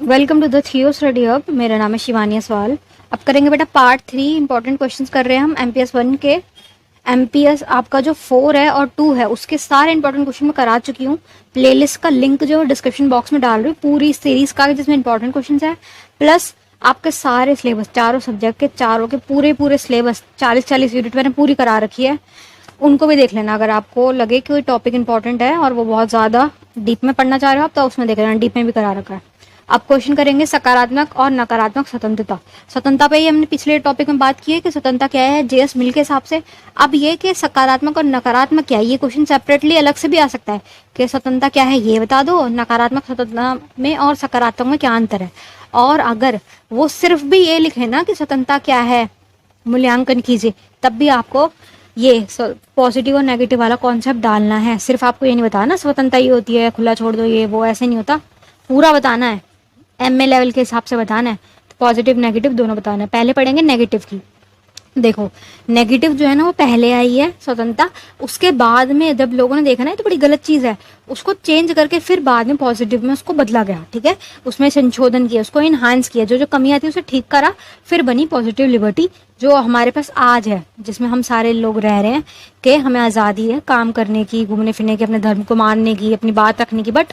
Welcome to the थियो study hub. मेरा नाम है शिवानी असवाल। अब करेंगे बेटा पार्ट 3। इंपॉर्टेंट क्वेश्चंस कर रहे हैं हम एमपीएस 1 के। एमपीएस आपका जो 4 है और 2 है उसके सारे इंपॉर्टेंट क्वेश्चन मैं करा चुकी हूँ। प्लेलिस्ट का लिंक जो डिस्क्रिप्शन बॉक्स में डाल रही हूँ, पूरी सीरीज का जिसमें इंपॉर्टेंट क्वेश्चन है, प्लस आपके सारे सिलेबस, चारों सब्जेक्ट के चारों के पूरे पूरे सिलेबस 40-40 यूनिट मैंने पूरी करा रखी है। उनको भी देख लेना अगर आपको लगे कि कोई टॉपिक इंपॉर्टेंट है और वो बहुत ज्यादा डीप में पढ़ना चाह रहे हो आप, तो उसमें देख लेना, डीप में भी करा रखा है। अब क्वेश्चन करेंगे सकारात्मक और नकारात्मक स्वतंत्रता। स्वतंत्रता पे ही हमने पिछले टॉपिक में बात की है कि स्वतंत्रता क्या है जेएस मिल के हिसाब से। अब ये कि सकारात्मक और नकारात्मक क्या है, ये क्वेश्चन सेपरेटली अलग से भी आ सकता है कि स्वतंत्रता क्या है ये बता दो, नकारात्मक स्वतंत्रता में और सकारात्मक में क्या अंतर है। और अगर वो सिर्फ भी ये लिखे ना कि स्वतंत्रता क्या है, मूल्यांकन कीजिए, तब भी आपको ये पॉजिटिव और नेगेटिव वाला कॉन्सेप्ट डालना है। सिर्फ आपको ये नहीं बताना स्वतंत्रता ये होती है, खुला छोड़ दो, ये वो ऐसे नहीं होता, पूरा बताना है। एमए लेवल के हिसाब से बताना है, तो पॉजिटिव नेगेटिव दोनों बताना है। पहले पढ़ेंगे नेगेटिव की। देखो नेगेटिव जो है ना वो पहले आई है स्वतंत्रता, उसके बाद में जब लोगों ने देखा ना ये तो बड़ी गलत चीज है, उसको चेंज करके फिर बाद में पॉजिटिव में उसको बदला गया। ठीक है, उसमें संशोधन किया, उसको इनहांस किया, जो जो कमियां थी उसे ठीक करा, फिर बनी पॉजिटिव लिबर्टी जो हमारे पास आज है, जिसमें हम सारे लोग रह रहे हैं कि हमें आजादी है काम करने की, घूमने फिरने की, अपने धर्म को मानने की, अपनी बात रखने की। बट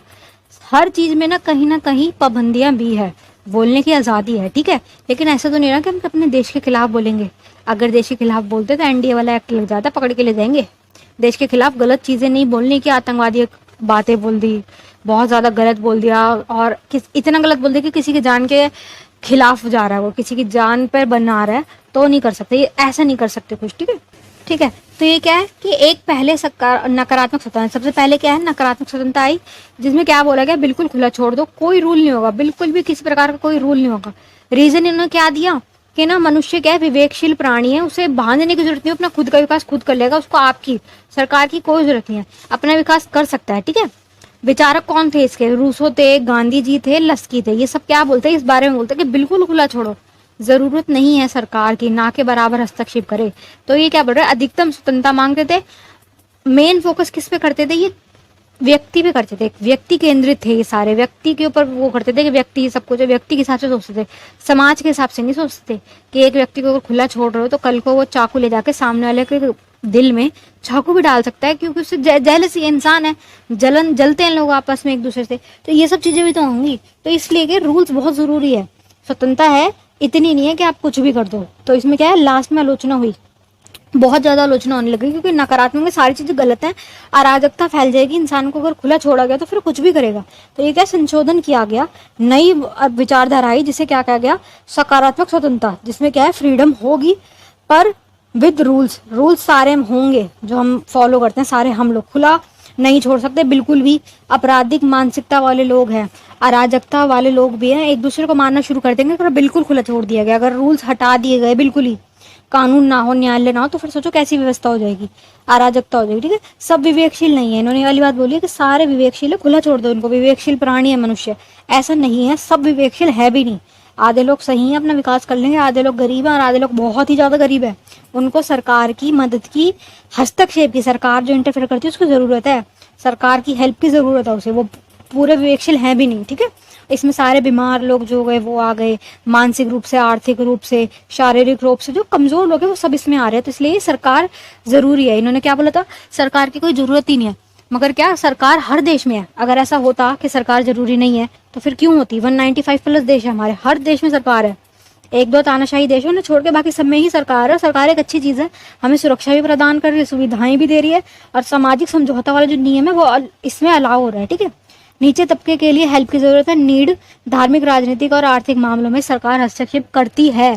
हर चीज में ना कहीं पाबंदियां भी है। बोलने की आजादी है, ठीक है, लेकिन ऐसा तो नहीं रहा कि हम अपने देश के खिलाफ बोलेंगे। अगर देश के खिलाफ बोलते तो एनडीए वाला एक्ट लग जाता, पकड़ के ले जाएंगे। देश के खिलाफ गलत चीजें नहीं बोलने की, आतंकवादी बातें बोल दी, बहुत ज्यादा गलत बोल दिया, और इतना गलत बोल दिया कि किसी की जान के खिलाफ जा रहा है, वो किसी की जान पर बना रहा है, तो नहीं कर सकते, ये ऐसा नहीं कर सकते कुछ। ठीक है, ठीक है। तो ये क्या है कि एक पहले नकारात्मक स्वतंत्रता, सबसे पहले क्या है नकारात्मक स्वतंत्रता आई, जिसमें क्या बोला गया, बिल्कुल खुला छोड़ दो, कोई रूल नहीं होगा, बिल्कुल भी किसी प्रकार का कोई रूल नहीं होगा। रीजन इन्होंने क्या दिया कि ना मनुष्य क्या है, विवेकशील प्राणी है, उसे बांधने की जरूरत नहीं, अपना खुद का विकास खुद कर लेगा, उसको आपकी सरकार की कोई जरूरत नहीं है, अपना विकास कर सकता है। ठीक है, विचारक कौन थे इसके, रूसो थे, गांधी जी थे, लस्की थे, ये सब क्या बोलते हैं इस बारे में, बोलते हैं कि बिल्कुल खुला छोड़ो, जरूरत नहीं है सरकार की, ना के बराबर हस्तक्षेप करे। तो ये क्या बोल रहे हैं, अधिकतम स्वतंत्रता मांगते थे। मेन फोकस किस पे करते थे, ये व्यक्ति पे करते थे, व्यक्ति केंद्रित थे, ये सारे व्यक्ति के ऊपर वो करते थे कि व्यक्ति सब कुछ व्यक्ति के हिसाब से सोचते थे, समाज के हिसाब से नहीं सोचते थे कि एक व्यक्ति को अगर खुला छोड़ रहे हो तो कल को वो चाकू ले जाके सामने वाले के दिल में चाकू भी डाल सकता है, क्योंकि उससे जेलसी इंसान है, जलते हैं लोग आपस में एक दूसरे से, तो ये सब चीजें भी तो होंगी। तो इसलिए कि रूल्स बहुत जरूरी है। स्वतंत्रता है, इतनी नहीं है कि आप कुछ भी कर दो। तो इसमें क्या है, लास्ट में आलोचना हुई, बहुत ज्यादा आलोचना होने लगी, क्योंकि नकारात्मक में सारी चीजें गलत हैं, अराजकता फैल जाएगी, इंसान को अगर खुला छोड़ा गया तो फिर कुछ भी करेगा। तो ये क्या संशोधन किया गया, नई विचारधारा आई, जिसे क्या कहा गया, सकारात्मक स्वतंत्रता, जिसमें क्या है फ्रीडम होगी पर विद रूल्स, रूल्स सारे होंगे जो हम फॉलो करते हैं, सारे हम लोग खुला नहीं छोड़ सकते बिल्कुल भी। आपराधिक मानसिकता वाले लोग हैं, अराजकता वाले लोग भी हैं, एक दूसरे को मारना शुरू कर देंगे अगर बिल्कुल खुला छोड़ दिया गया, अगर रूल्स हटा दिए गए, बिल्कुल ही कानून ना हो, न्यायालय ना हो, तो फिर सोचो कैसी व्यवस्था हो जाएगी, अराजकता हो जाएगी। ठीक है, सब विवेकशील नहीं है, इन्होंने वाली बात बोली है कि सारे विवेकशील है, खुला छोड़ दो इनको, विवेकशील प्राणी है मनुष्य, ऐसा नहीं है, सब विवेकशील है भी नहीं। आधे लोग सही हैं, अपना विकास कर लेंगे, आधे लोग गरीब हैं और आधे लोग बहुत ही ज्यादा गरीब है, उनको सरकार की मदद की, हस्तक्षेप की, सरकार जो इंटरफेयर करती है उसकी जरूरत है, सरकार की हेल्प की जरूरत है उसे, वो पूरे विवेकशील है भी नहीं। ठीक है, इसमें सारे बीमार लोग जो गए वो आ गए, मानसिक रूप से, आर्थिक रूप से, शारीरिक रूप से जो कमजोर लोग हैं वो सब इसमें आ रहे हैं। तो इसलिए सरकार जरूरी है। इन्होंने क्या बोला था, सरकार की कोई जरूरत ही नहीं है, मगर क्या सरकार हर देश में है। अगर ऐसा होता कि सरकार जरूरी नहीं है तो फिर क्यों होती, 195+ देश है हमारे, हर देश में सरकार है, एक दो तानाशाही देशों ने छोड़ के बाकी सब में ही सरकार है। सरकार एक अच्छी चीज है, हमें सुरक्षा भी प्रदान कर रही है, सुविधाएं भी दे रही है, और सामाजिक समझौता वाला जो नियम है वो इसमें अलाउ हो रहा है। ठीक है, नीचे तबके के लिए हेल्प की जरूरत है, नीड, धार्मिक, राजनीतिक और आर्थिक मामलों में सरकार हस्तक्षेप करती है,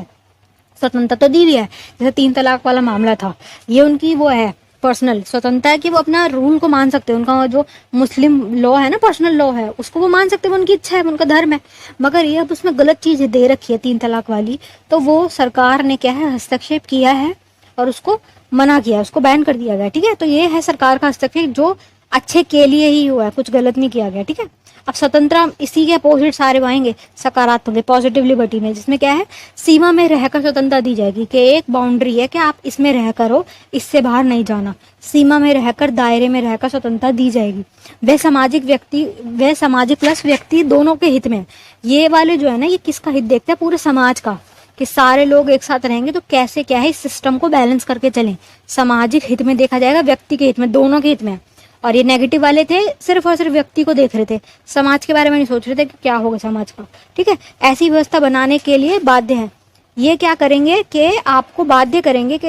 स्वतंत्रता तो दी है। जैसे 3 तलाक वाला मामला था, ये उनकी वो है पर्सनल स्वतंत्रता है कि वो अपना रूल को मान सकते हैं, उनका जो मुस्लिम लॉ है ना, पर्सनल लॉ है, उसको वो मान सकते हैं, उनकी इच्छा है, उनका धर्म है। मगर ये अब उसमें गलत चीज दे रखी है 3 तलाक वाली, तो वो सरकार ने क्या है हस्तक्षेप किया है और उसको मना किया, उसको बैन कर दिया गया। ठीक है, तो ये है सरकार का हस्तक्षेप जो अच्छे के लिए ही हुआ है, कुछ गलत नहीं किया गया। ठीक है, अब स्वतंत्रता इसी के अपोजिट सारे आएंगे सकारात्मक पॉजिटिव लिबर्टी में, जिसमें क्या है सीमा में रहकर स्वतंत्रता दी जाएगी कि एक बाउंड्री है कि आप इसमें रह करो, इससे बाहर नहीं जाना, सीमा में रहकर दायरे में रहकर स्वतंत्रता दी जाएगी। वह सामाजिक प्लस व्यक्ति दोनों के हित में। ये वाले जो है ना, ये किसका हित देखते हैं, पूरे समाज का, कि सारे लोग एक साथ रहेंगे तो कैसे क्या है इस सिस्टम को बैलेंस करके चलें। सामाजिक हित में देखा जाएगा, व्यक्ति के हित में, दोनों के हित में। और ये नेगेटिव वाले थे सिर्फ और सिर्फ व्यक्ति को देख रहे थे, समाज के बारे में नहीं सोच रहे थे कि क्या होगा समाज का। ठीक है, ऐसी व्यवस्था बनाने के लिए बाध्य है। ये क्या करेंगे कि आपको बाध्य करेंगे कि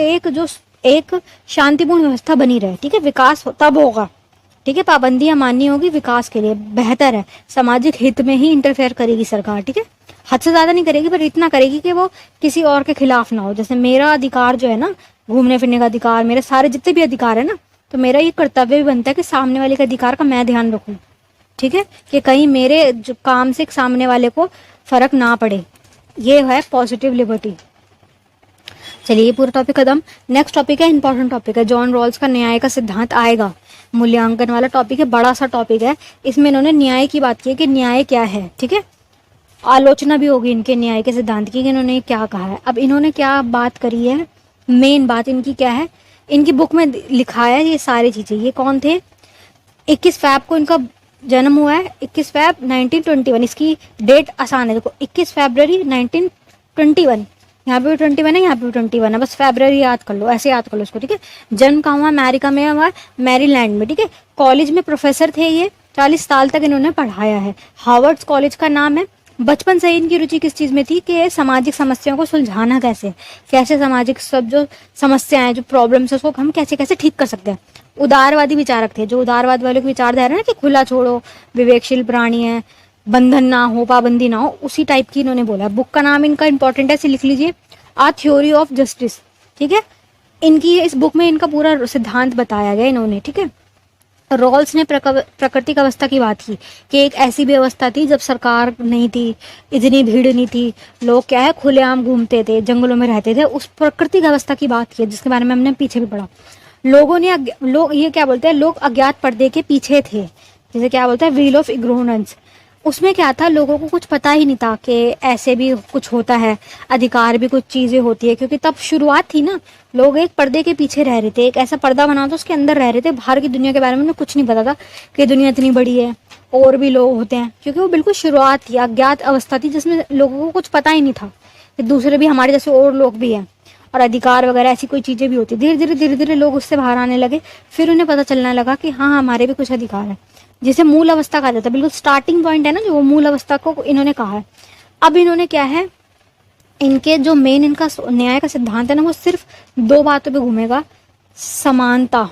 एक शांतिपूर्ण व्यवस्था बनी रहे। ठीक है, विकास तब होगा। ठीक है, पाबंदियां माननी होगी विकास के लिए, बेहतर है। सामाजिक हित में ही इंटरफेयर करेगी सरकार। ठीक है, हद से ज्यादा नहीं करेगी, पर इतना करेगी कि वो किसी और के खिलाफ ना हो। जैसे मेरा अधिकार जो है ना, घूमने फिरने का अधिकार, मेरे सारे जितने भी अधिकार है ना, तो मेरा ये कर्तव्य भी बनता है कि सामने वाले के अधिकार का मैं ध्यान रखूं। ठीक है, कि कहीं मेरे जो काम से सामने वाले को फर्क ना पड़े। ये है पॉजिटिव लिबर्टी। चलिए, ये पूरा टॉपिक खत्म। नेक्स्ट टॉपिक है, इंपॉर्टेंट टॉपिक है, जॉन रॉल्स का न्याय का सिद्धांत आएगा। मूल्यांकन वाला टॉपिक है, बड़ा सा टॉपिक है। इसमें इन्होंने न्याय की बात की है कि न्याय क्या है। ठीक है, आलोचना भी होगी इनके न्याय के सिद्धांत की कि इन्होंने क्या कहा है। अब इन्होंने क्या बात करी है, मेन बात इनकी क्या है, इनकी बुक में लिखा है ये सारी चीजें। ये कौन थे, 21 फैब को इनका जन्म हुआ है, 21 फैब 1921। इसकी डेट आसान है, देखो 21 फरवरी 1921। यहाँ पे भी 21 है, यहाँ पे भी 21 है, बस फरवरी याद कर लो, ऐसे याद कर लो इसको। ठीक है, जन्म कहाँ हुआ, अमेरिका में हुआ, मैरीलैंड में। ठीक है, कॉलेज में प्रोफेसर थे ये, 40 साल तक इन्होंने पढ़ाया है। हार्वर्ड कॉलेज का नाम है। बचपन से इनकी रुचि किस चीज में थी कि सामाजिक समस्याओं को सुलझाना कैसे, कैसे सामाजिक सब जो समस्याएं, जो प्रॉब्लम्स है, उसको हम कैसे कैसे ठीक कर सकते हैं। उदारवादी विचारक थे, जो उदारवाद वालों की विचारधारा है ना कि खुला छोड़ो, विवेकशील प्राणी है, बंधन ना हो, पाबंदी ना हो, उसी टाइप की इन्होंने बोला। बुक का नाम इनका इंपॉर्टेंट है, इसे लिख लीजिए, आ थ्योरी ऑफ जस्टिस। ठीक है, इनकी इस बुक में इनका पूरा सिद्धांत बताया गया इन्होंने। ठीक है, रॉल्स ने प्राकृतिक अवस्था की बात की कि एक ऐसी व्यवस्था थी जब सरकार नहीं थी, इतनी भीड़ नहीं थी, लोग क्या है खुलेआम घूमते थे, जंगलों में रहते थे, उस प्राकृतिक अवस्था की बात की, जिसके बारे में हमने पीछे भी पढ़ा। लोग ये क्या बोलते हैं, लोग अज्ञात पर्दे के पीछे थे, जैसे क्या बोलते हैं व्हील ऑफ इग्नोरेंस। उसमें क्या था, लोगों को कुछ पता ही नहीं था कि ऐसे भी कुछ होता है, अधिकार भी कुछ चीजें होती है, क्योंकि तब शुरुआत थी ना, लोग एक पर्दे के पीछे रह रहे थे, एक ऐसा पर्दा बना था उसके अंदर रह रहे थे, बाहर की दुनिया के बारे में उन्हें कुछ नहीं पता था कि दुनिया इतनी बड़ी है और भी लोग होते हैं, क्योंकि वो बिल्कुल शुरुआत थी, अज्ञात अवस्था थी, जिसमें लोगों को कुछ पता ही नहीं था कि दूसरे भी हमारे जैसे और लोग भी हैं और अधिकार वगैरह ऐसी कोई चीजें भी होती। धीरे धीरे लोग उससे बाहर आने लगे, फिर उन्हें पता चलने लगा कि हाँ हमारे भी कुछ अधिकार है, जिसे मूल अवस्था कहा जाता है। बिल्कुल स्टार्टिंग पॉइंट है ना, जो वो मूल अवस्था को इन्होंने कहा है। अब इन्होंने क्या है, इनके जो मेन इनका न्याय का सिद्धांत है ना, वो सिर्फ 2 बातों पे घूमेगा, समानता।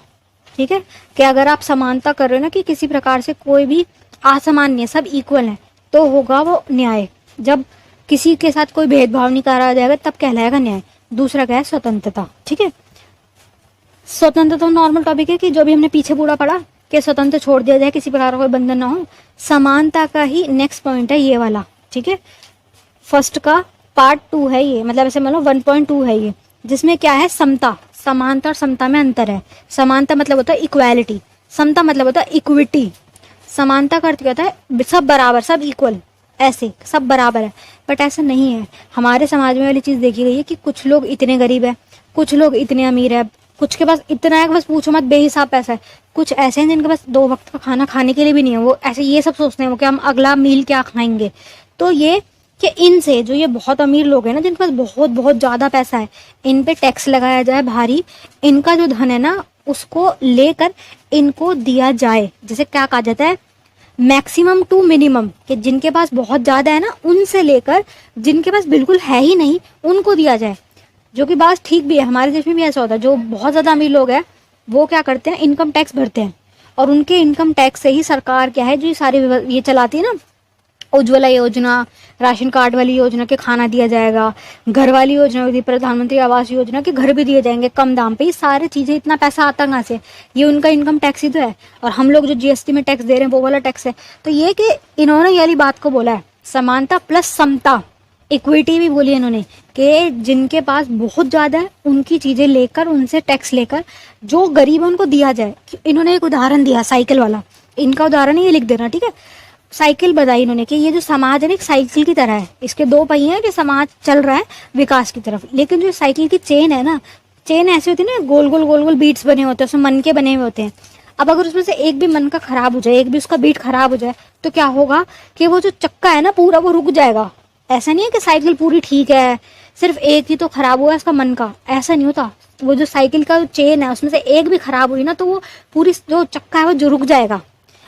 ठीक है, कि अगर आप समानता कर रहे हो ना, कि किसी प्रकार से कोई भी असमान नहीं है, सब इक्वल है, तो होगा वो न्याय। जब किसी के साथ कोई भेदभाव नहीं करा जाएगा तब कहलाएगा न्याय। दूसरा क्या है, स्वतंत्रता। ठीक है, स्वतंत्रता नॉर्मल टॉपिक है कि जो भी हमने पीछे पूरा पढ़ा कि स्वतंत्र छोड़ दिया जाए, किसी प्रकार का कोई बंधन ना हो। समानता का ही नेक्स्ट पॉइंट है ये वाला। ठीक है, फर्स्ट का पार्ट 2 है ये, मतलब ऐसे मान लो 1.2 है ये, जिसमें क्या है, समता। समानता और समता में अंतर है। समानता मतलब होता है इक्वालिटी, समता मतलब होता है इक्विटी। समानता का अर्थ क्या होता है, सब बराबर, सब इक्वल, ऐसे सब बराबर है, बट ऐसा नहीं है। हमारे समाज में वाली चीज देखी गई है कि कुछ लोग इतने गरीब है, कुछ लोग इतने अमीर है, कुछ के पास इतना है कि बस पूछो मत, बेहिसाब पैसा है। कुछ ऐसे हैं जिनके पास 2 वक्त का खाना खाने के लिए भी नहीं है, वो ऐसे ये सब सोचते हैं वो कि हम अगला मील क्या खाएंगे। तो ये कि इनसे जो ये बहुत अमीर लोग हैं ना, जिनके पास बहुत बहुत ज्यादा पैसा है, इन पे टैक्स लगाया जाए भारी, इनका जो धन है ना उसको लेकर इनको दिया जाए। जैसे क्या कहा जाता है, मैक्सिमम टू मिनिमम, कि जिनके पास बहुत ज्यादा है ना उनसे लेकर जिनके पास बिल्कुल है ही नहीं उनको दिया जाए। जो कि बात ठीक भी है, हमारे देश में भी ऐसा होता है। जो बहुत ज्यादा अमीर लोग हैं वो क्या करते हैं, इनकम टैक्स भरते हैं, और उनके इनकम टैक्स से ही सरकार क्या है, जो ये सारी ये चलाती है ना, उज्ज्वला योजना, राशन कार्ड वाली योजना के खाना दिया जाएगा, घर वाली योजना भी, प्रधानमंत्री आवास योजना के घर भी दिए जाएंगे कम दाम पे। ये सारी चीजें, इतना पैसा आता कहाँ से, ये उनका इनकम टैक्स ही तो है। और हम लोग जो जीएसटी में टैक्स दे रहे हैं वो वाला टैक्स है। तो ये कि इन्होंने ये वाली बात को बोला है, समानता प्लस समता, इक्विटी भी बोली इन्होंने, कि जिनके पास बहुत ज्यादा है उनकी चीजें लेकर, उनसे टैक्स लेकर जो गरीब है उनको दिया जाए। इन्होंने एक उदाहरण दिया साइकिल वाला, इनका उदाहरण ही ये लिख देना। ठीक है, साइकिल बताई इन्होंने कि ये जो समाज है ना एक साइकिल की तरह है, इसके दो पहिए हैं कि समाज चल रहा है विकास की तरफ, लेकिन जो साइकिल की चेन है ना, चेन ऐसी होती है ना, गोल गोल गोल गोल बीट्स बने होते हैं, उसमें मन के बने हुए होते हैं। अब अगर उसमें से एक भी मन का खराब हो जाए, एक भी उसका बीट खराब हो जाए, तो क्या होगा कि वो जो चक्का है ना पूरा वो रुक जाएगा। ऐसा नहीं है कि साइकिल पूरी ठीक है, सिर्फ एक ही तो खराब हुआ इसका मन का, ऐसा नहीं होता। वो जो साइकिल का चेन है उसमें से एक भी खराब हुई ना, तो वो पूरी जो चक्का है वो जो रुक जाएगा।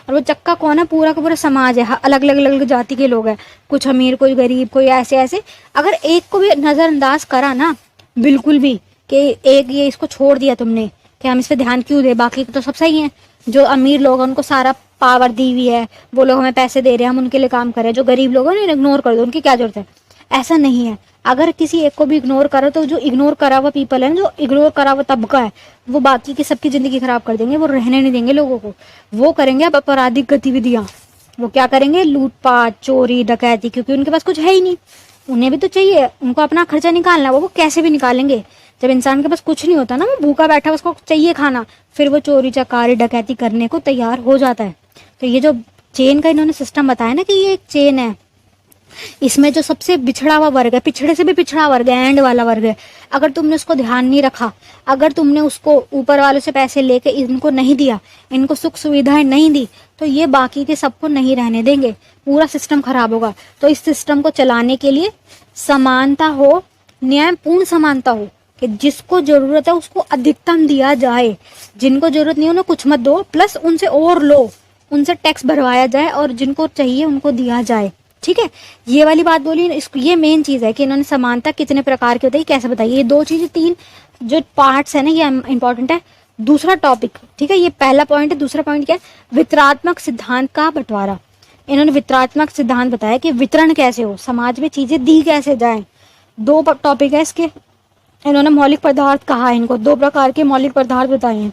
और वो चक्का कौन है? पूरा का पूरा समाज है, अलग अलग अलग जाति के लोग हैं, कुछ अमीर कोई गरीब कोई ऐसे ऐसे। अगर एक को भी नजरअंदाज करा ना बिल्कुल भी, कि एक ये इसको छोड़ दिया तुमने कि हम इस पे ध्यान क्यों दे, बाकी तो सब सही है, जो अमीर लोग हैं उनको सारा पावर दी हुई है, वो लोग हमें पैसे दे रहे हैं, हम उनके लिए काम कर रहे हैं, जो गरीब लोग हैं उन्हें इग्नोर कर दो, उनकी क्या जरूरत है। ऐसा नहीं है। अगर किसी एक को भी इग्नोर करो तो जो इग्नोर करा हुआ पीपल है, जो इग्नोर करा हुआ तबका है, वो बाकी की सबकी जिंदगी खराब कर देंगे, वो रहने नहीं देंगे लोगों को। वो करेंगे अब आपराधिक गतिविधियां, वो क्या करेंगे? लूटपाट चोरी डकैती, क्योंकि उनके पास कुछ है ही नहीं, उन्हें भी तो चाहिए, उनको अपना खर्चा निकालना, वो कैसे भी निकालेंगे। जब इंसान के पास कुछ नहीं होता ना, वो भूखा बैठा उसको चाहिए खाना, फिर वो चोरी चकारी डकैती करने को तैयार हो जाता है। तो ये जो चेन का इन्होंने सिस्टम बताया ना कि ये एक चेन है, इसमें जो सबसे बिछड़ा हुआ वर्ग है, पिछड़े से भी पिछड़ा वर्ग है, एंड वाला वर्ग है, अगर तुमने उसको ध्यान नहीं रखा, अगर तुमने उसको ऊपर वालों से पैसे लेके इनको नहीं दिया, इनको सुख सुविधाएं नहीं दी, तो ये बाकी के सबको नहीं रहने देंगे, पूरा सिस्टम खराब होगा। तो इस सिस्टम को चलाने के लिए समानता हो, न्यायपूर्ण समानता हो, कि जिसको जरूरत है उसको अधिकतम दिया जाए, जिनको जरूरत नहीं उन्हें कुछ मत दो, प्लस उनसे और लो, उनसे टैक्स भरवाया जाए और जिनको चाहिए उनको दिया जाए। ठीक है, ये वाली बात बोली, ये मेन चीज है कि इन्होंने समानता कितने प्रकार की होती है कैसे बताइए। ये दो चीजें, तीन जो पार्ट्स है ना, ये इंपॉर्टेंट है। दूसरा टॉपिक, ठीक है, ये पहला पॉइंट है। दूसरा पॉइंट क्या है? वितरणात्मक सिद्धांत का बंटवारा। इन्होंने वितरणात्मक सिद्धांत बताया कि वितरण कैसे हो, समाज में चीजें दी कैसे जाए। दो टॉपिक है इसके। इन्होंने मौलिक पदार्थ कहा है, इनको दो प्रकार के मौलिक पदार्थ बताए हैं,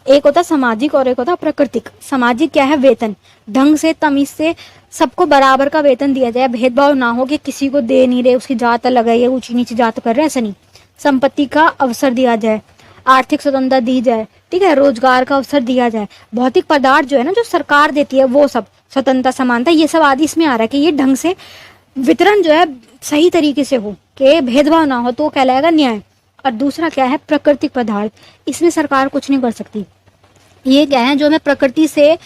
एक होता सामाजिक और एक होता प्राकृतिक। सामाजिक क्या है? वेतन, ढंग से तमीज से सबको बराबर का वेतन दिया जाए, भेदभाव ना हो कि किसी को दे नहीं रहे, उसकी जात अलग है, ये ऊंची नीची जात कर रहे हैं, ऐसा नहीं। संपत्ति का अवसर दिया जाए, आर्थिक स्वतंत्रता दी जाए, ठीक है, रोजगार का अवसर दिया जाए। भौतिक पदार्थ जो है ना, जो सरकार देती है, वो सब स्वतंत्रता समानता ये सब आदि इसमें आ रहा है कि ये ढंग से वितरण जो है सही तरीके से हो, कि भेदभाव ना हो, तो वो कहलाएगा न्याय। और दूसरा क्या है? प्राकृतिक पदार्थ, इसमें सरकार कुछ नहीं कर सकती। ये क्या है? जो हमें प्रकृति से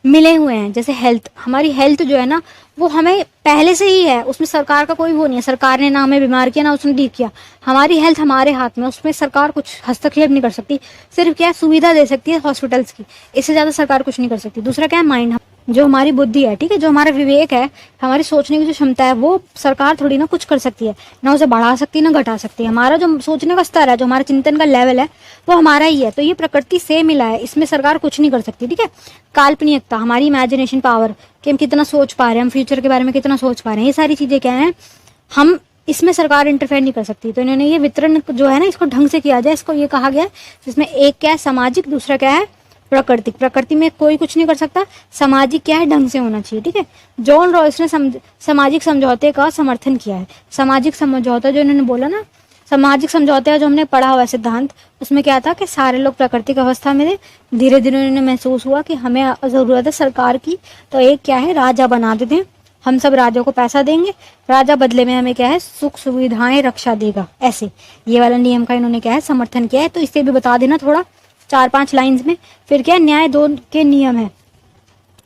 मिले हुए हैं, जैसे हेल्थ, हमारी हेल्थ जो है ना वो हमें पहले से ही है, उसमें सरकार का कोई वो नहीं है, सरकार ने ना हमें बीमार किया ना उसने ठीक किया, हमारी हेल्थ हमारे हाथ में, उसमें सरकार कुछ हस्तक्षेप नहीं कर सकती। सिर्फ क्या है? सुविधा दे सकती है हॉस्पिटल्स की, इससे ज्यादा सरकार कुछ नहीं कर सकती। दूसरा क्या है? माइंड, जो हमारी बुद्धि है, ठीक है, जो हमारा विवेक है, हमारी सोचने की जो क्षमता है, वो सरकार थोड़ी ना कुछ कर सकती है, ना उसे बढ़ा सकती है ना घटा सकती है। हमारा जो सोचने का स्तर है, जो हमारा चिंतन का लेवल है, वो हमारा ही है। तो ये प्रकृति से मिला है, इसमें सरकार कुछ नहीं कर सकती। ठीक है, काल्पनिकता, हमारी इमेजिनेशन पावर, कि हम कितना सोच पा रहे हैं, हम फ्यूचर के बारे में कितना सोच पा रहे हैं, ये सारी चीजें क्या है, हम इसमें सरकार इंटरफेयर नहीं कर सकती। तो इन्होंने ये वितरण जो है ना, इसको ढंग से किया जाए, इसको ये कहा गया, जिसमें एक क्या है? सामाजिक, दूसरा क्या है? प्राकृतिक। प्रकृति में कोई कुछ नहीं कर सकता, सामाजिक क्या है? ढंग से होना चाहिए। ठीक है, जॉन रॉयस ने सामाजिक समझौते का समर्थन किया है। सामाजिक समझौता जो इन्होंने बोला ना, सामाजिक समझौते जो हमने पढ़ा हुआ सिद्धांत, उसमें क्या था कि सारे लोग प्राकृतिक अवस्था में थे, धीरे धीरे उन्हें महसूस हुआ कि हमें जरूरत है सरकार की, तो एक क्या है? राजा बना देते हैं, हम सब राजा को पैसा देंगे, राजा बदले में हमें क्या है? सुख सुविधाएं, रक्षा देगा। ऐसे ये वाला नियम का इन्होंने क्या है? समर्थन किया है। तो इसे भी बता देना थोड़ा 4-5 लाइंस में। फिर क्या? न्याय दो के नियम है।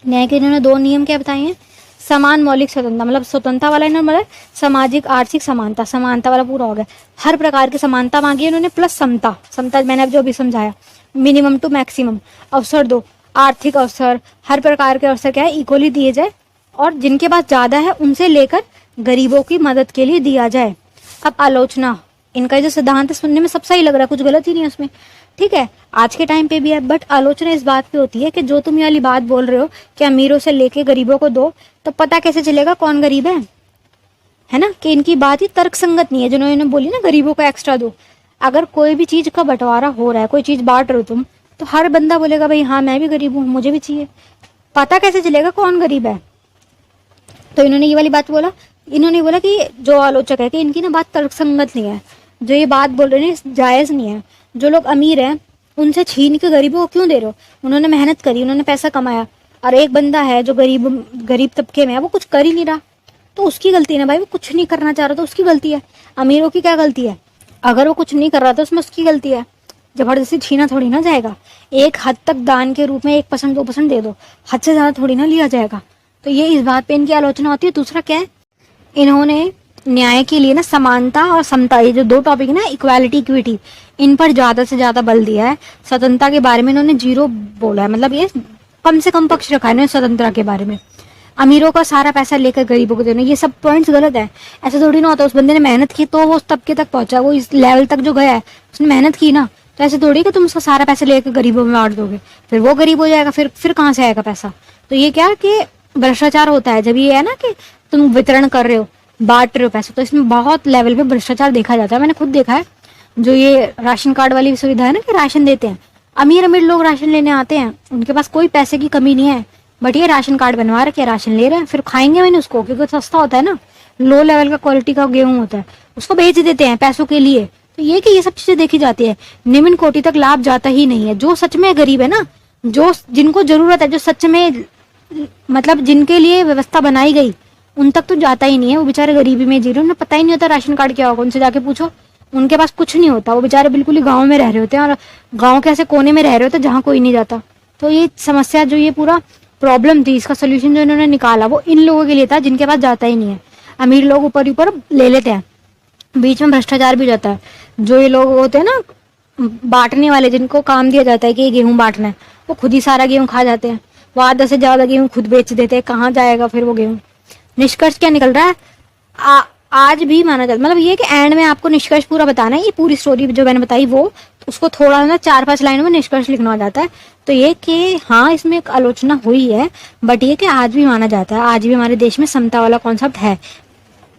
न्याय के इन्होंने दो नियम क्या बताए हैं? समान मौलिक स्वतंत्रता, मतलब स्वतंत्रता वाला इन्होंने मतलब सामाजिक आर्थिक समानता, समानता वाला पूरा हो गया, हर प्रकार की समानता मांगी इन्होंने, प्लस समता, समता मैंने अब जो भी समझाया, मिनिमम टू मैक्सिमम अवसर दो, आर्थिक अवसर, हर प्रकार के अवसर क्या है? इक्वली दिए जाए, और जिनके पास ज्यादा है उनसे लेकर गरीबों की मदद के लिए दिया जाए। अब आलोचना, इनका जो सिद्धांत है सुनने में सब सही लग रहा है, कुछ गलत ही नहीं है उसमें, ठीक है, आज के टाइम पे भी है, बट आलोचना इस बात पे होती है कि जो तुम ये वाली बात बोल रहे हो कि अमीरों से लेके गरीबों को दो, तो पता कैसे चलेगा कौन गरीब है ना, कि इनकी बात ही तर्क संगत नहीं है। जिन्होंने बोली ना गरीबों को एक्स्ट्रा दो, अगर कोई भी चीज का बंटवारा हो रहा है, कोई चीज बांट रहे हो तुम, तो हर बंदा बोलेगा भाई हाँ मैं भी गरीब हूँ, मुझे भी चाहिए। पता कैसे चलेगा कौन गरीब है? तो इन्होंने ये वाली बात बोला, इन्होंने बोला कि जो आलोचक है कि इनकी ना बात तर्कसंगत नहीं है, जो ये बात बोल रहे हैं जायज नहीं है। जो लोग अमीर हैं उनसे छीन के गरीबों को क्यों दे रहे हो? उन्होंने मेहनत करी, उन्होंने पैसा कमाया, और एक बंदा है जो गरीब तबके में है, वो कुछ कर ही नहीं रहा, तो उसकी गलती है ना भाई। वो कुछ नहीं करना चाह रहा तो उसकी गलती है। अमीरों की क्या गलती है? अगर वो कुछ नहीं कर रहा तो उसमें उसकी गलती है। जबरदस्ती छीना थोड़ी ना जाएगा। एक हद तक दान के रूप में 1% 2% दे दो, हद से ज्यादा थोड़ी ना लिया जाएगा। तो ये इस बात पे इनकी आलोचना होती है। दूसरा क्या है, इन्होंने न्याय के लिए ना समानता और समता, ये जो दो टॉपिक है ना, इक्वालिटी इक्विटी, इन पर ज्यादा से ज्यादा बल दिया है। स्वतंत्रता के बारे में इन्होंने 0 बोला है, मतलब ये कम से कम पक्ष रखा है इन्होंने स्वतंत्रता के बारे में। अमीरों का सारा पैसा लेकर गरीबों को देना, ये सब पॉइंट्स गलत है। ऐसा थोड़ी ना होता, उस बंदे ने मेहनत की तो वो उस तबके तक पहुंचा, वो इस लेवल तक जो गया है उसने मेहनत की ना। तो ऐसे थोड़ी कि तुम उसका सारा पैसा लेकर गरीबों में बांट दोगे, फिर वो गरीब हो जाएगा, फिर कहाँ से आएगा पैसा? तो ये क्या कि भ्रष्टाचार होता है जब ये है ना कि तुम वितरण कर रहे हो, बांट रहे हो पैसा, तो इसमें बहुत लेवल पे भ्रष्टाचार देखा जाता है। मैंने खुद देखा है। जो ये राशन कार्ड वाली सुविधा है ना कि राशन देते हैं, अमीर अमीर लोग राशन लेने आते हैं, उनके पास कोई पैसे की कमी नहीं है, बट ये राशन कार्ड बनवा रखे, राशन ले रहे हैं, फिर खाएंगे मैंने उसको क्योंकि सस्ता होता है ना, लो लेवल का क्वालिटी का गेहूं होता है, उसको बेच देते हैं पैसों के लिए। तो ये कि ये सब चीजें देखी जाती है। निम्न कोटि तक लाभ जाता ही नहीं है। जो सच में गरीब है ना, जो जिनको जरूरत है, जो सच में मतलब जिनके लिए व्यवस्था बनाई गई, उन तक तो जाता ही नहीं है। वो बेचारे गरीबी में जी रहे हैं, उन्हें पता ही नहीं होता राशन कार्ड क्या होगा। उनसे जाके पूछो, उनके पास कुछ नहीं होता। वो बेचारे बिल्कुल ही गाँव में रह रहे होते हैं, और गाँव के ऐसे कोने में रह रहे होते हैं जहाँ कोई नहीं जाता। तो ये समस्या जो ये पूरा प्रॉब्लम थी, इसका सोल्यूशन जो इन्होंने निकाला वो इन लोगों के लिए था जिनके पास जाता ही नहीं है। अमीर लोग ऊपर ऊपर ले लेते हैं, बीच में भ्रष्टाचार भी जाता है। जो ये लोग होते हैं ना बांटने वाले, जिनको काम दिया जाता है कि ये गेहूं बांटना है, वो खुद ही सारा गेहूं खा जाते हैं। वो आधा से ज्यादा गेहूं खुद बेच देते हैं। कहाँ जाएगा फिर वो गेहूं? निष्कर्ष क्या निकल रहा है? आज भी माना जाता, मतलब ये कि एंड में आपको निष्कर्ष पूरा बताना है। ये पूरी स्टोरी जो मैंने बताई वो उसको थोड़ा ना 4-5 लाइन में निष्कर्ष लिखना हो जाता है। तो ये कि हाँ इसमें एक आलोचना हुई है, बट ये कि आज भी माना जाता है, आज भी हमारे देश में समता वाला कॉन्सेप्ट है,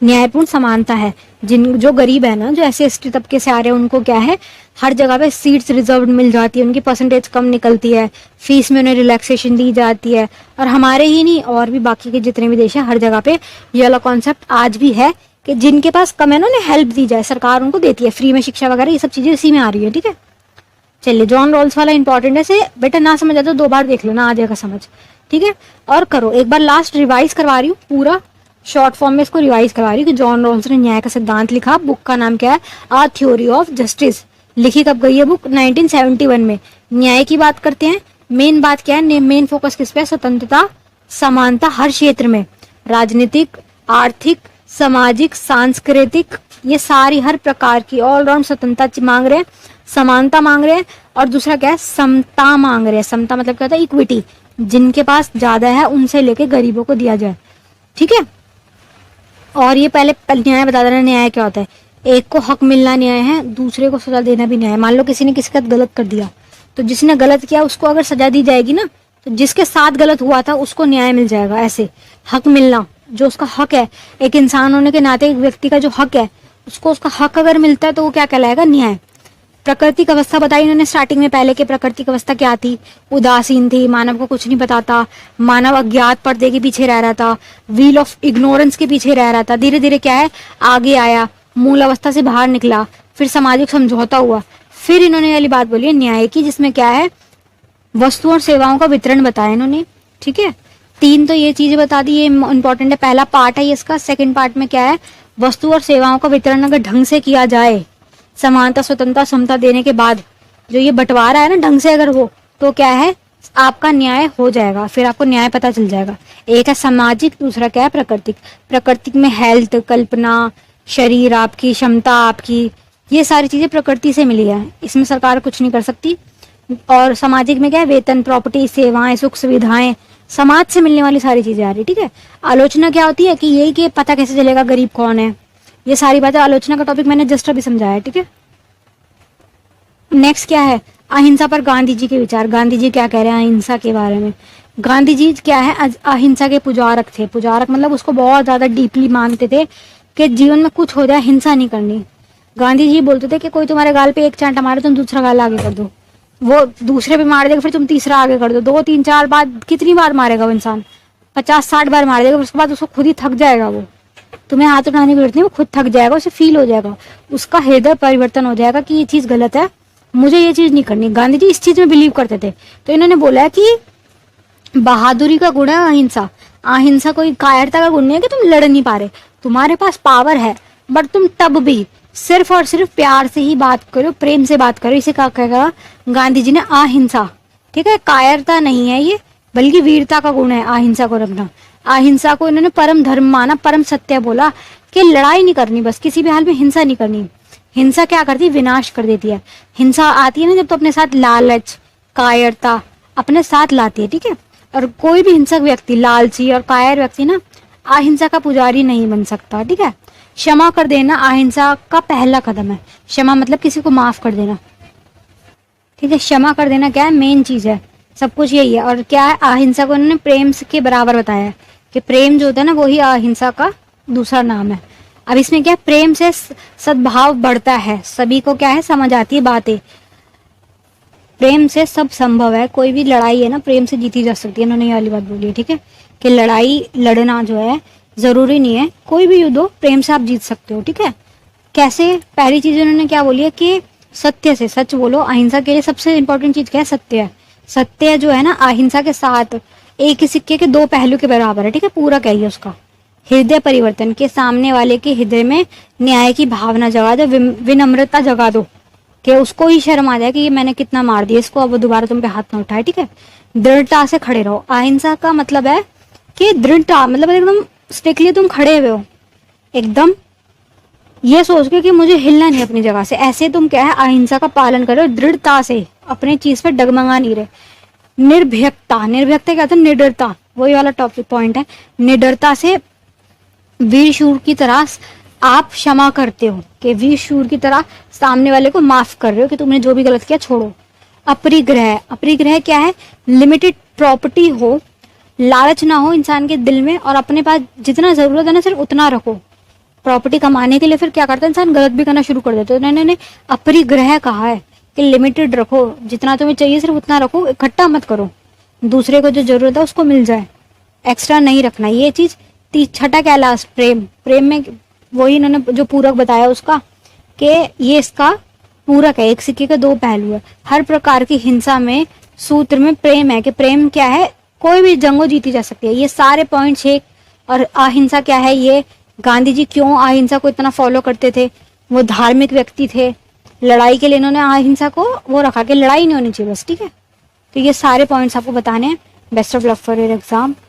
न्यायपूर्ण समानता है। जो गरीब है ना, जो ऐसे एसटी तबके से आ रहे हैं, उनको क्या है, हर जगह पे सीट्स रिजर्व मिल जाती है, उनकी परसेंटेज कम निकलती है, फीस में उन्हें रिलैक्सेशन दी जाती है। और हमारे ही नहीं, और भी बाकी के जितने भी देश हैं, हर जगह पे ये वाला कॉन्सेप्ट आज भी है कि जिनके पास कम है ना, उन्हें हेल्प दी जाए, सरकार उनको देती है फ्री में शिक्षा वगैरह, ये सब चीजें इसी में आ रही है। ठीक है, चलिए जॉन रॉल्स वाला इंपॉर्टेंट है, से बेटा ना समझ आता तो 2 बार देख लो ना, आ जाएगा समझ। ठीक है, और करो एक बार, लास्ट रिवाइज करवा रही हूँ, पूरा शॉर्ट फॉर्म में इसको रिवाइज करवा रही हूँ कि जॉन रॉल्स ने न्याय का सिद्धांत लिखा। बुक का नाम क्या है? A theory of justice. लिखी कब गई है बुक? 1971 में। न्याय की बात करते हैं। मेन बात क्या है? मेन फोकस किस पे है? स्वतंत्रता, समानता हर क्षेत्र में, राजनीतिक, आर्थिक, सामाजिक, सांस्कृतिक, ये सारी हर प्रकार की ऑलराउंड स्वतंत्रता मांग रहे हैं, समानता मांग रहे हैं, और दूसरा क्या है? समता मांग रहे हैं। समता मतलब क्या होता है? इक्विटी, जिनके पास ज्यादा है उनसे लेके गरीबों को दिया जाए। ठीक है, और ये पहले न्याय बता देना, न्याय क्या होता है। एक को हक मिलना न्याय है, दूसरे को सजा देना भी न्याय है। मान लो किसी ने किसी का गलत कर दिया, तो जिसने गलत किया उसको अगर सजा दी जाएगी ना, तो जिसके साथ गलत हुआ था उसको न्याय मिल जाएगा। ऐसे हक मिलना, जो उसका हक है, एक इंसान होने के नाते एक व्यक्ति का जो हक है, उसको उसका हक अगर मिलता है तो वो क्या कहलाएगा? न्याय। प्राकृतिक अवस्था बताई इन्होंने स्टार्टिंग में पहले के। प्राकृतिक अवस्था क्या थी? उदासीन थी, मानव को कुछ नहीं पता था, मानव अज्ञात पर्दे के पीछे रह रहा था, व्हील ऑफ इग्नोरेंस के पीछे रह रहा था। धीरे धीरे क्या है, आगे आया, मूल अवस्था से बाहर निकला, फिर सामाजिक समझौता हुआ, फिर इन्होंने वाली बात बोली है न्याय की, जिसमें क्या है, वस्तु और सेवाओं का वितरण बताया इन्होंने। ठीक है, 3 तो ये चीजें बता दी, ये इंपॉर्टेंट है, पहला पार्ट है इसका। सेकंड पार्ट में क्या है, वस्तु और सेवाओं का वितरण अगर ढंग से किया जाए, समानता, स्वतंत्रता, समता देने के बाद जो ये बंटवारा है ना ढंग से अगर हो, तो क्या है, आपका न्याय हो जाएगा, फिर आपको न्याय पता चल जाएगा। एक है सामाजिक, दूसरा क्या है, प्राकृतिक। प्राकृतिक में हेल्थ, कल्पना, शरीर आपकी, क्षमता आपकी, ये सारी चीजें प्रकृति से मिली है, इसमें सरकार कुछ नहीं कर सकती। और सामाजिक में क्या है, वेतन, प्रॉपर्टी, सेवाएं, सुख सुविधाएं, समाज से मिलने वाली सारी चीजें आ रही। ठीक है, आलोचना क्या होती है कि यही कि पता कैसे चलेगा गरीब कौन है, ये सारी बातें, आलोचना का टॉपिक मैंने जस्ट अभी समझाया है। ठीक है, नेक्स्ट क्या है, अहिंसा पर गांधी जी के विचार। गांधी जी क्या कह रहे हैं अहिंसा के बारे में? गांधी जी क्या है, अहिंसा के पुजारक थे। पुजारक मतलब उसको बहुत ज्यादा डीपली मानते थे कि जीवन में कुछ हो जाए हिंसा नहीं करनी। गांधी जी बोलते थे कि कोई तुम्हारे गाल पे एक चांटा मारे, तुम दूसरा गाल आगे कर दो, वो दूसरे पे मार देगा, फिर तुम तीसरा आगे कर दो, 2 3 4 बार, कितनी बार मारेगा वो इंसान? 50-60 बार मार देगा, उसके बाद उसको खुद ही थक जाएगा, वो तुम्हें हाथ उठाने की जरूरत नहीं, वो खुद थक जाएगा, उसे फील हो जाएगा, उसका हृदय परिवर्तन हो जाएगा कि ये चीज गलत है, मुझे ये चीज नहीं करनी। गांधी जी इस चीज में बिलीव करते थे। तो इन्होंने बोला है कि बहादुरी का गुण है अहिंसा। अहिंसा कोई कायरता का गुण नहीं है कि तुम लड़ नहीं पा रहे, तुम्हारे पास पावर है, बट तुम तब भी सिर्फ और सिर्फ प्यार से ही बात करो, प्रेम से बात करो। इसे क्या कहेगा गांधी जी ने, अहिंसा। ठीक है, कायरता नहीं है ये, बल्कि वीरता का गुण है अहिंसा को रखना। अहिंसा को इन्होंने परम धर्म माना, परम सत्य बोला कि लड़ाई नहीं करनी, बस किसी भी हाल में हिंसा नहीं करनी। हिंसा क्या करती है, विनाश कर देती है। हिंसा आती है ना जब तो अपने साथ लालच, कायरता अपने साथ लाती है। ठीक है, और कोई भी हिंसक व्यक्ति, लालची और कायर व्यक्ति ना अहिंसा का पुजारी नहीं बन सकता। ठीक है, क्षमा कर देना अहिंसा का पहला कदम है। क्षमा मतलब किसी को माफ कर देना। ठीक है, क्षमा कर देना क्या है, मेन चीज है, सब कुछ यही है। और क्या है, अहिंसा को उन्होंने प्रेम के बराबर बताया है कि प्रेम जो होता है ना वही अहिंसा का दूसरा नाम है। अब इसमें क्या है, प्रेम से सद्भाव बढ़ता है, सभी को क्या है समझ आती है बातें। प्रेम से सब संभव है, कोई भी लड़ाई है ना प्रेम से जीती जा सकती है। उन्होंने ये वाली बात बोली है। ठीक है, कि लड़ाई लड़ना जो है जरूरी नहीं है, कोई भी युद्ध हो प्रेम से आप जीत सकते हो। ठीक है, कैसे, पहली चीज उन्होंने क्या बोली है कि सत्य से, सच बोलो। अहिंसा के लिए सबसे इंपॉर्टेंट चीज क्या है, सत्य है। सत्य जो है ना अहिंसा के साथ एक ही सिक्के के दो पहलू के बराबर है। ठीक है, पूरा कहिए उसका। हृदय परिवर्तन, के सामने वाले के हृदय में न्याय की भावना जगा दो, विनम्रता जगा दो, कि उसको ही शर्म आ जाए कि ये मैंने कितना मार दिया इसको, अब वो दोबारा तुम पे हाथ ना उठाए। ठीक है, दृढ़ता से खड़े रहो। अहिंसा का मतलब है कि दृढ़ता मतलब एकदम स्ट्रिक्टली तुम खड़े हुए हो, एकदम ये सोच के कि मुझे हिलना नहीं अपनी जगह से। ऐसे तुम क्या है अहिंसा का पालन करो, दृढ़ता से, अपने चीज पे डगमगा नहीं रहे। निर्भयता, निर्भयता क्या होता है, निडरता, वही वाला टॉपिक पॉइंट है। निडरता से वीर शूर की तरह आप क्षमा करते हो, कि वीर शूर की तरह सामने वाले को माफ कर रहे हो कि तुमने जो भी गलत किया छोड़ो। अपरिग्रह, अपरिग्रह क्या है, लिमिटेड प्रॉपर्टी हो, लालच ना हो इंसान के दिल में, और अपने पास जितना जरूरत है ना सिर्फ उतना रखो। प्रॉपर्टी कमाने के लिए फिर क्या करता है इंसान, गलत भी करना शुरू कर देता है। उन्होंने अपरिग्रह कहा है कि लिमिटेड रखो, जितना तुम्हें चाहिए सिर्फ उतना रखो, इकट्ठा मत करो, दूसरे को जो जरूरत है उसको मिल जाए, एक्स्ट्रा नहीं रखना। ये चीज छठा क्या, लास्ट प्रेम। प्रेम में वही इन्होंने जो पूरक बताया उसका, कि ये इसका पूरक है, एक सिक्के के दो पहलू है। हर प्रकार की हिंसा में सूत्र में प्रेम है, कि प्रेम क्या है, कोई भी जंगो जीती जा सकती है। ये सारे पॉइंट्स है। और अहिंसा क्या है, ये गांधी जी क्यों अहिंसा को इतना फॉलो करते थे, वो धार्मिक व्यक्ति थे। लड़ाई के लिए इन्होंने अहिंसा को वो रखा कि लड़ाई नहीं होनी चाहिए बस। ठीक है, तो ये सारे पॉइंट्स आपको बताने हैं। Best of luck for your exam.